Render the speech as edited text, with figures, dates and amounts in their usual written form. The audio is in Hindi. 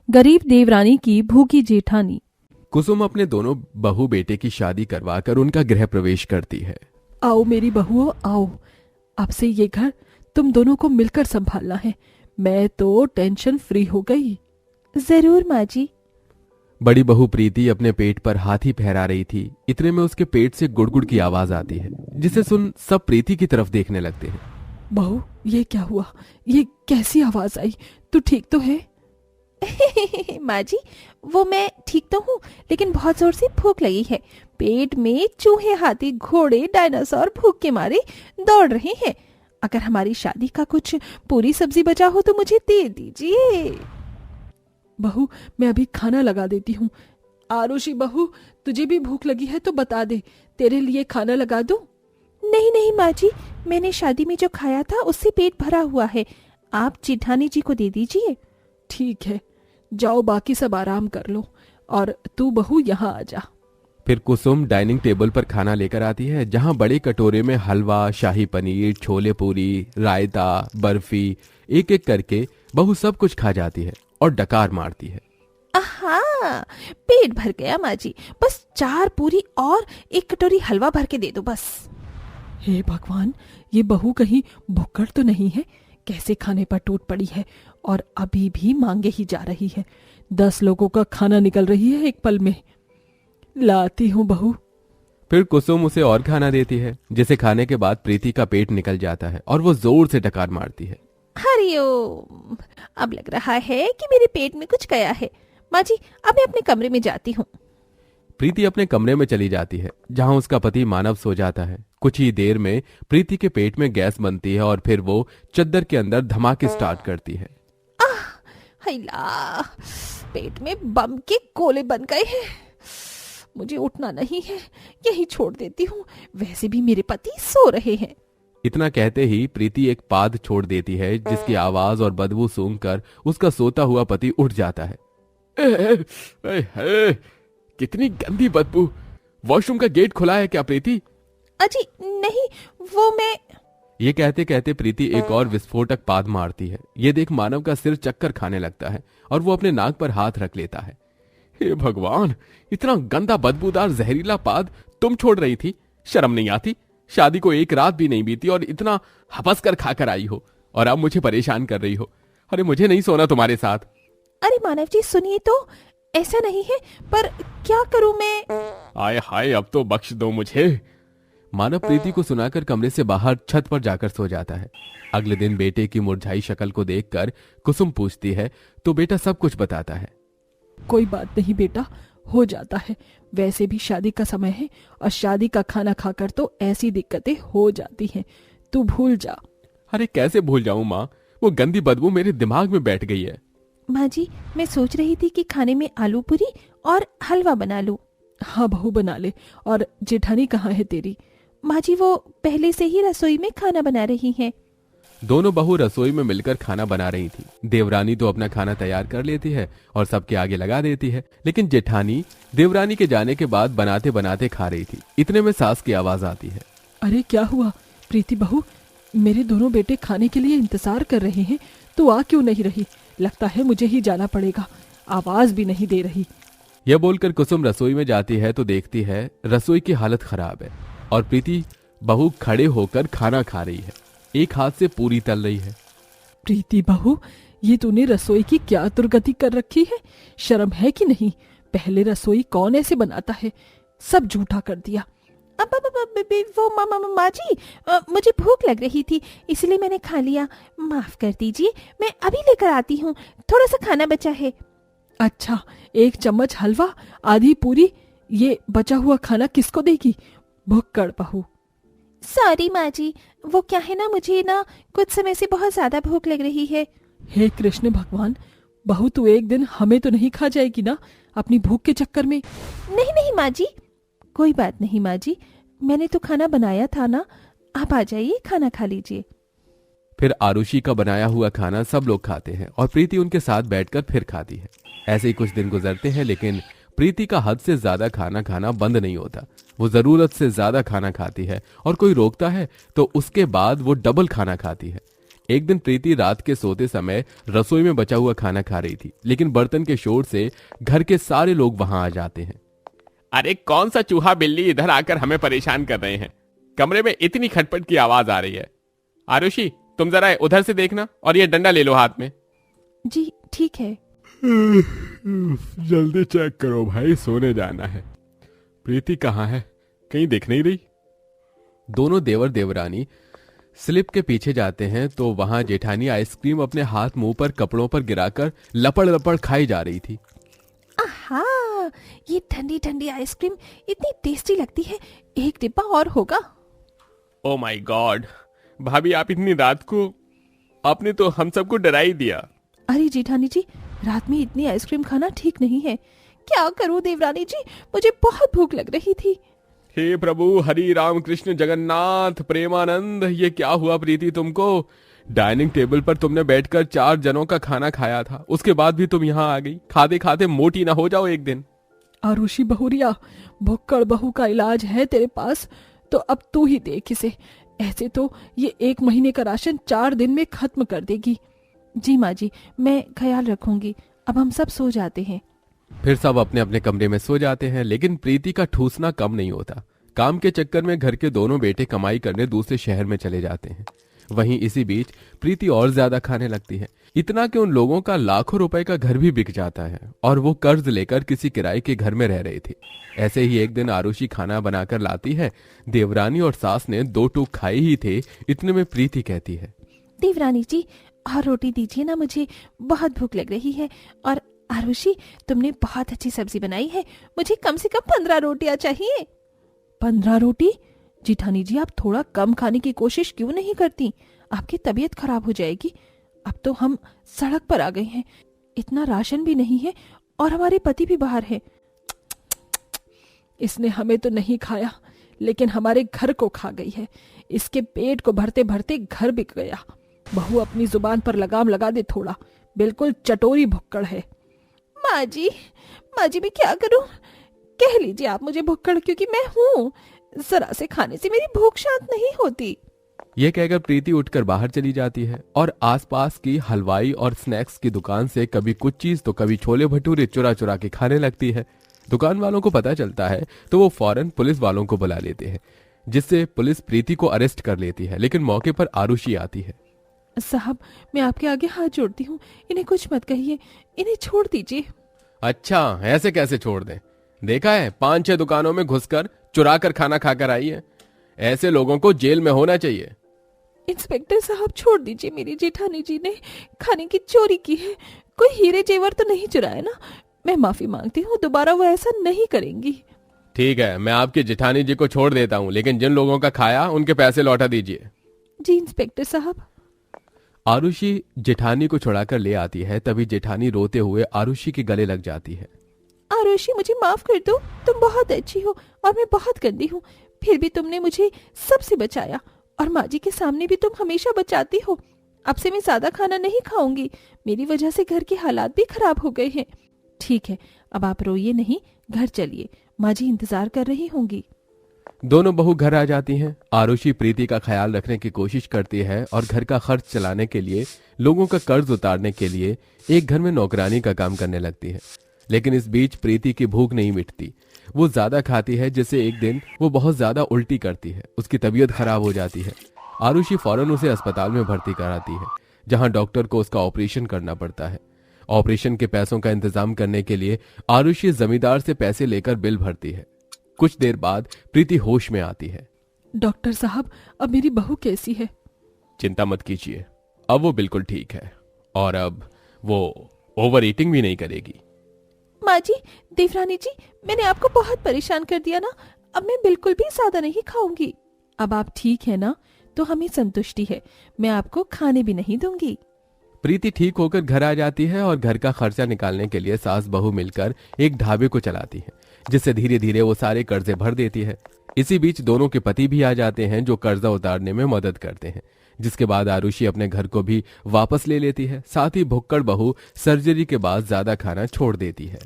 गरीब देवरानी की भूखी जेठानी। कुसुम अपने दोनों बहू बेटे की शादी करवाकर उनका गृह प्रवेश करती है। आओ मेरी बहुओं आओ, अब से ये घर तुम दोनों को मिलकर संभालना है। मैं तो टेंशन फ्री हो गई। जरूर माँ जी। बड़ी बहू प्रीति अपने पेट पर हाथी फहरा रही थी। इतने में उसके पेट से गुड़गुड़ की आवाज आती है, जिसे सुन सब प्रीति की तरफ देखने लगते हैं। बहू ये क्या हुआ, ये कैसी आवाज आई? तू ठीक तो है? माँ जी वो मैं ठीक तो हूँ, लेकिन बहुत जोर से भूख लगी है। पेट में चूहे, हाथी, घोड़े, डायनासोर भूख के मारे दौड़ रहे हैं। अगर हमारी शादी का कुछ पूरी सब्जी बचा हो तो मुझे दे दीजिए। बहू मैं अभी खाना लगा देती हूँ। आरुषि बहू, तुझे भी भूख लगी है तो बता दे, तेरे लिए खाना लगा दूं? नहीं नहीं माँ जी, मैंने शादी में जो खाया था उससे पेट भरा हुआ है। आप जेठानी जी को दे दीजिए। ठीक है, जाओ बाकी सब आराम कर लो और तू बहू यहाँ आ जा। फिर कुसुम डाइनिंग टेबल पर खाना लेकर आती है, जहां बड़े कटोरे में हलवा, शाही पनीर, छोले पूरी, रायता, बर्फी, एक एक करके बहू सब कुछ खा जाती है और डकार मारती है। आहा, पेट भर गया माँ जी। बस 4 पूरी और 1 कटोरी हलवा भर के दे दो बस। हे भगवान, ये बहू कहीं भुक्कड़ तो नहीं है? कैसे खाने पर टूट पड़ी है और अभी भी मांगे ही जा रही है। 10 लोगों का खाना निकल रही है एक पल में। लाती हूँ बहू। फिर कुसुम उसे और खाना देती है, जिसे खाने के बाद प्रीति का पेट निकल जाता है और वो जोर से डकार मारती है। हरिओम, अब लग रहा है कि मेरे पेट में कुछ गया है। माँ जी अब मैं अपने कमरे में जाती हूँ। प्रीति अपने कमरे में चली जाती है, जहां उसका पति मानव सो जाता है। कुछ ही देर में प्रीति के पेट में गैस बनती है और फिर वो चद्दर के अंदर धमाके स्टार्ट करती है। हैला, पेट में बम के गोले बन गए हैं। मुझे उठना नहीं है, यही छोड़ देती हूँ। वैसे भी मेरे पति सो रहे हैं। इतना कहते ही प्रीति एक पाद छोड़ देती है, जिसकी आवाज और बदबू सूंघकर उसका सोता हुआ पति उठ जाता है। कितनी गंदी बदबू! वॉशरूम का गेट खुला है क्या प्रीति? अजी नहीं, वो मैं। ये कहते कहते प्रीति एक और विस्फोटक पाद मारती है। ये देख मानव का सिर चक्कर खाने लगता है और वो अपने नाक पर हाथ रख लेता है। हे भगवान, इतना गंदा बदबूदार जहरीला पाद तुम छोड़ रही थी? शर्म नहीं आती? शादी को 1 रात भी नहीं बीती और इतना हपस कर खाकर आई हो और अब मुझे परेशान कर रही हो। अरे मुझे नहीं सोना तुम्हारे साथ। अरे मानव जी सुनिए तो, ऐसा नहीं है, पर क्या करूं मैं? आय हाय, अब तो बख्श दो मुझे। मानव प्रीति को सुनाकर कमरे से बाहर छत पर जाकर सो जाता है। अगले दिन बेटे की मुरझाई शक्ल को देखकर कुसुम पूछती है तो बेटा सब कुछ बताता है। कोई बात नहीं बेटा, हो जाता है। वैसे भी शादी का समय है और शादी का खाना खाकर तो ऐसी दिक्कतें हो जाती हैं। तू भूल जा। अरे कैसे भूल जाऊं माँ, वो गंदी बदबू मेरे दिमाग में बैठ गई है। माँ जी मैं सोच रही थी कि खाने में आलू पूरी और हलवा बना लूं। हाँ बहू बना ले। और जेठानी कहाँ है तेरी? माँ जी वो पहले से ही रसोई में खाना बना रही हैं। दोनों बहू रसोई में मिलकर खाना बना रही थी। देवरानी तो अपना खाना तैयार कर लेती है और सबके आगे लगा देती है, लेकिन जेठानी देवरानी के जाने के बाद बनाते बनाते खा रही थी। इतने में सास की आवाज आती है। अरे क्या हुआ प्रीति बहू? मेरे दोनों बेटे खाने के लिए इंतजार कर रहे हैं, तू आ क्यों नहीं रही? लगता है मुझे ही जाना पड़ेगा। आवाज भी नहीं दे रही। यह बोलकर कुसुम रसोई में जाती है तो देखती है रसोई की हालत खराब है और प्रीति बहू खड़े होकर खाना खा रही है। एक हाथ से पूरी तल रही है। प्रीति बहू, ये तूने रसोई की क्या दुर्गति कर रखी है? शर्म है कि नहीं? पहले रसोई कौन ऐसे बनाता है? सब झूठा कर दिया। अब वो माँ जी, मुझे भूख लग रही थी इसलिए मैंने खा लिया। माफ कर दीजिए, मैं अभी लेकर आती हूँ। थोड़ा सा खाना बचा है। अच्छा, 1 चम्मच हलवा, आधी पूरी, ये बचा हुआ खाना किसको देगी? भुक्कड़ बहू। सॉरी माँ जी, वो क्या है ना, मुझे ना कुछ समय से बहुत ज्यादा भूख लग रही है। हे कृष्ण भगवान, बहू तू एक दिन हमें तो नहीं खा जाएगी ना अपनी भूख के चक्कर में? नहीं नहीं माँ जी, कोई बात नहीं माँ जी, मैंने तो खाना बनाया था ना। आप आ जाइए, खाना खा लीजिए। फिर आरुषि का बनाया हुआ खाना सब लोग खाते हैं और प्रीति उनके साथ बैठकर फिर खाती है। ऐसे ही कुछ दिन गुजरते हैं, लेकिन प्रीति का हद से ज्यादा खाना खाना बंद नहीं होता। वो जरूरत से ज्यादा खाना खाती है और कोई रोकता है तो उसके बाद वो डबल खाना खाती है। एक दिन प्रीति रात के सोते समय रसोई में बचा हुआ खाना खा रही थी, लेकिन बर्तन के शोर से घर के सारे लोग वहां आ जाते हैं। अरे कौन सा चूहा बिल्ली इधर आकर हमें परेशान कर रहे हैं। कमरे में इतनी खटपट की आवाज आ रही है। आरुषि, तुम जरा उधर से देखना और ये डंडा ले लो हाथ में। जी ठीक है। जल्दी चेक करो भाई, सोने जाना है। प्रीति कहाँ है, कहीं दिख नहीं रही। दोनों देवर देवरानी स्लिप के पीछे जाते हैं तो वहां जेठानी आइसक्रीम अपने हाथ मुंह पर कपड़ों पर गिराकर लपड़ लपड़ खाई जा रही थी। आहा, ये ठंडी ठंडी आइसक्रीम इतनी टेस्टी लगती है, एक डिब्बा और होगा। ओ माय गॉड, भाभी आप इतनी रात को, आपने तो हम सबको डरा ही दिया। अरे जेठानी जी, रात में इतनी आइसक्रीम खाना ठीक नहीं है। क्या करूं देवरानी जी, मुझे बहुत भूख लग रही थी। हे प्रभु हरि राम कृष्ण जगन्नाथ प्रेमानंद, ये क्या हुआ प्रीति तुमको? डाइनिंग टेबल पर तुमने बैठकर 4 जनों का खाना खाया था, उसके बाद भी तुम यहाँ आ गई। खाते खाते मोटी ना हो जाओ एक दिन। आरुषि बहुरिया, भुक्कड़ बहू का इलाज है तेरे पास, तो अब तू ही देख इसे। ऐसे तो ये 1 महीने का राशन 4 दिन में खत्म कर देगी। जी माँ जी, मैं ख्याल रखूंगी। अब हम सब सो जाते हैं। फिर सब अपने अपने कमरे में सो जाते हैं, लेकिन प्रीति का ठूसना कम नहीं होता। काम के चक्कर में घर के दोनों बेटे कमाई करने दूसरे शहर में चले जाते हैं। वहीं इसी बीच प्रीति और ज्यादा खाने लगती है, इतना कि उन लोगों का लाखों रुपए का घर भी बिक जाता है और वो कर्ज लेकर किसी किराए के घर में रह रहे थे। ऐसे ही एक दिन आरुषि खाना बनाकर लाती है। देवरानी और सास ने 2 टूक खाए ही थे, इतने में प्रीति कहती है, देवरानी जी और रोटी दीजिए ना, मुझे बहुत भूख लग रही है। और आरुषि, तुमने बहुत अच्छी सब्जी बनाई है, मुझे कम से कम 15 रोटियां चाहिए। 15 रोटी? जेठानी जी, आप थोड़ा कम खाने की कोशिश क्यों नहीं करती? आपकी तबीयत खराब हो जाएगी। अब तो हम सड़क पर आ गए हैं, इतना राशन भी नहीं है और हमारे पति भी बाहर है। इसने हमें तो नहीं खाया, लेकिन हमारे घर को खा गई है। इसके पेट को भरते भरते घर बिक गया। बहू अपनी जुबान पर लगाम लगा दे थोड़ा, बिल्कुल चटोरी भुक्कड़ है। माँ जी मैं क्या करूं? कह लीजिए आप मुझे भुक्कड़, क्योंकि मैं हूँ। जरा से खाने से मेरी भूख शांत नहीं होती। ये कहकर प्रीति उठकर बाहर चली जाती है और आसपास की हलवाई और स्नैक्स की दुकान से कभी कुछ चीज तो कभी छोले भटूरे चुरा चुरा के खाने लगती है। दुकान वालों को पता चलता है तो वो फौरन पुलिस वालों को बुला लेते हैं, जिससे पुलिस प्रीति को अरेस्ट कर लेती है। लेकिन मौके पर आरुषि आती है। साहब, मैं आपके आगे हाथ जोड़ती हूँ, इन्हें कुछ मत कहिए, इन्हें छोड़ दीजिए। अच्छा, ऐसे कैसे छोड़ दें? देखा है 5-6 दुकानों में घुसकर चुरा कर खाना खाकर आई है। ऐसे लोगों को जेल में होना चाहिए। इंस्पेक्टर साहब, छोड़ दीजिए, मेरी जेठानी जी ने खाने की चोरी की है। कोई हीरे जेवर तो नहीं चुराया ना? मैं माफी मांगती हूँ, दोबारा वो ऐसा नहीं करेंगी। ठीक है, मैं आपकी जेठानी जी को छोड़ देता हूँ, लेकिन जिन लोगों का खाया उनके पैसे लौटा दीजिए। जी इंस्पेक्टर साहब। आरुषि जेठानी को छुड़ाकर ले आती है। तभी जेठानी रोते हुए आरुषि के गले लग जाती है। आरुषि, मुझे माफ कर दो, तुम बहुत अच्छी हो और मैं बहुत गंदी हूँ, फिर भी तुमने मुझे सबसे बचाया और माँ जी के सामने भी तुम हमेशा बचाती हो। अब से मैं ज्यादा खाना नहीं खाऊंगी, मेरी वजह से घर के हालात भी खराब हो गए हैं। ठीक है, अब आप रोइए नहीं, घर चलिए, माँ जी इंतजार कर रही होंगी। दोनों बहू घर आ जाती हैं। आरुषि प्रीति का ख्याल रखने की कोशिश करती है और घर का खर्च चलाने के लिए, लोगों का कर्ज उतारने के लिए एक घर में नौकरानी का काम करने लगती है। लेकिन इस बीच प्रीति की भूख नहीं मिटती। वो ज्यादा खाती है, जिससे एक दिन वो बहुत ज्यादा उल्टी करती है। उसकी तबीयत खराब हो जाती है। आरुषि फौरन उसे अस्पताल में भर्ती कराती है, जहां डॉक्टर को उसका ऑपरेशन करना पड़ता है। ऑपरेशन के पैसों का इंतजाम करने के लिए आरुषि जमींदार से पैसे लेकर बिल भरती है। कुछ देर बाद प्रीति होश में आती है। डॉक्टर साहब, अब मेरी बहू कैसी है? चिंता मत कीजिए, अब वो बिल्कुल ठीक है और अब वो ओवर ईटिंग भी नहीं करेगी। माँ जी, देवरानी जी, मैंने आपको बहुत परेशान कर दिया ना, अब मैं बिल्कुल भी ज्यादा नहीं खाऊंगी। अब आप ठीक है ना, तो हमें संतुष्टि है, मैं आपको खाने भी नहीं दूंगी। प्रीति ठीक होकर घर आ जाती है और घर का खर्चा निकालने के लिए सास बहू मिलकर एक ढाबे को चलाती है, जिससे धीरे धीरे वो सारे कर्जे भर देती है। इसी बीच दोनों के पति भी आ जाते हैं, जो कर्जा उतारने में मदद करते हैं। जिसके बाद आरुषि अपने घर को भी वापस ले लेती है। साथ ही भुक्कड़ बहू सर्जरी के बाद ज्यादा खाना छोड़ देती है।